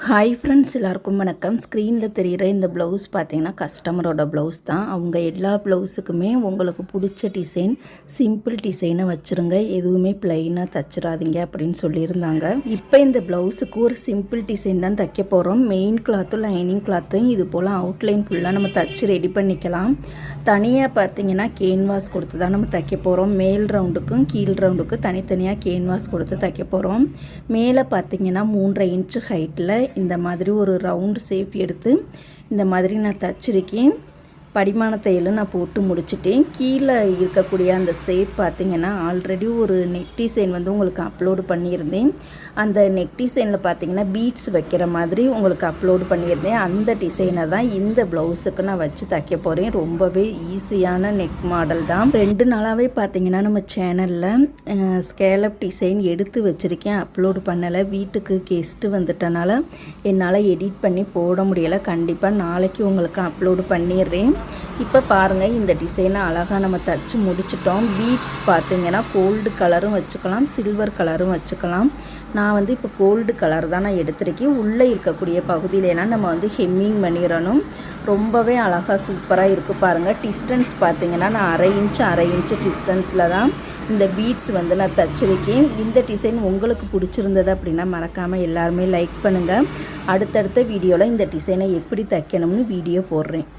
Hi friends, எல்லாருக்கும் வணக்கம். ஸ்க்ரீனில் தெரிகிற இந்த ப்ளவுஸ் பார்த்தீங்கன்னா கஸ்டமரோட ப்ளவுஸ் தான். அவங்க எல்லா ப்ளவுஸுக்குமே உங்களுக்கு பிடிச்ச டிசைன், சிம்பிள் டிசைனை வச்சுருங்க, எதுவுமே ப்ளைனாக தச்சிடாதீங்க அப்படின்னு சொல்லியிருந்தாங்க. இப்போ இந்த ப்ளவுஸுக்கு ஒரு சிம்பிள் டிசைன் தான் தைக்க போகிறோம். மெயின் கிளாத்தும் லைனிங் கிளாத்தும் இது போல் அவுட்லைன் ஃபுல்லாக நம்ம தச்சு ரெடி பண்ணிக்கலாம். தனியாக பார்த்தீங்கன்னா கேன்வாஸ் கொடுத்து தான் நம்ம தைக்க போகிறோம். மேல் ரவுண்டுக்கும் கீழ் ரவுண்டுக்கும் தனித்தனியாக கேன்வாஸ் கொடுத்து தைக்க போகிறோம். மேலே பார்த்தீங்கன்னா 3.5 இன்ச்சு ஹைட்டில் இந்த மாதிரி ஒரு ரவுண்டு ஷேப் எடுத்து இந்த மாதிரி நான் தச்சிருக்கேன். படிமான தையலும் நான் போட்டு முடிச்சிட்டேன். கீழே இருக்கக்கூடிய அந்த ஷேப் பார்த்திங்கன்னா ஆல்ரெடி ஒரு நெக் டிசைன் வந்து உங்களுக்கு அப்லோடு பண்ணியிருந்தேன். அந்த நெக் டிசைனில் பார்த்திங்கன்னா பீட்ஸ் வைக்கிற மாதிரி உங்களுக்கு அப்லோடு பண்ணியிருந்தேன். அந்த டிசைனை தான் இந்த ப்ளவுஸுக்கு நான் வச்சு தைக்க போகிறேன். ரொம்பவே ஈஸியான நெக் மாடல் தான். 2 நாளாகவே பார்த்திங்கன்னா நம்ம சேனலில் ஸ்கேலப் டிசைன் எடுத்து வச்சுருக்கேன், அப்லோடு பண்ணலை. வீட்டுக்கு கெஸ்ட்டு வந்துட்டனால என்னால் எடிட் பண்ணி போட முடியலை. கண்டிப்பாக நாளைக்கு உங்களுக்கு அப்லோடு பண்ணிடுறேன். இப்போ பாருங்கள், இந்த டிசைனை அழகாக நம்ம தச்சு முடிச்சிட்டோம். பீட்ஸ் பார்த்திங்கன்னா கோல்டு கலரும் வச்சுக்கலாம், சில்வர் கலரும் வச்சுக்கலாம். நான் வந்து இப்போ கோல்டு கலர் தான் நான் எடுத்திருக்கேன். உள்ளே இருக்கக்கூடிய பகுதியிலலாம் நம்ம வந்து ஹெம்மிங் பண்ணிடணும். ரொம்பவே அழகாக சூப்பராக இருக்குது பாருங்கள். டிஸ்டன்ஸ் பார்த்திங்கன்னா நான் 1/2 இன்ச்சு டிஸ்டன்ஸில் தான் இந்த பீட்ஸ் வந்து நான் தச்சிருக்கேன். இந்த டிசைன் உங்களுக்கு பிடிச்சிருந்தது அப்படின்னா மறக்காமல் எல்லாருமே லைக் பண்ணுங்கள். அடுத்தடுத்த வீடியோவில் இந்த டிசைனை எப்படி தைக்கணும்னு வீடியோ போடுறேன்.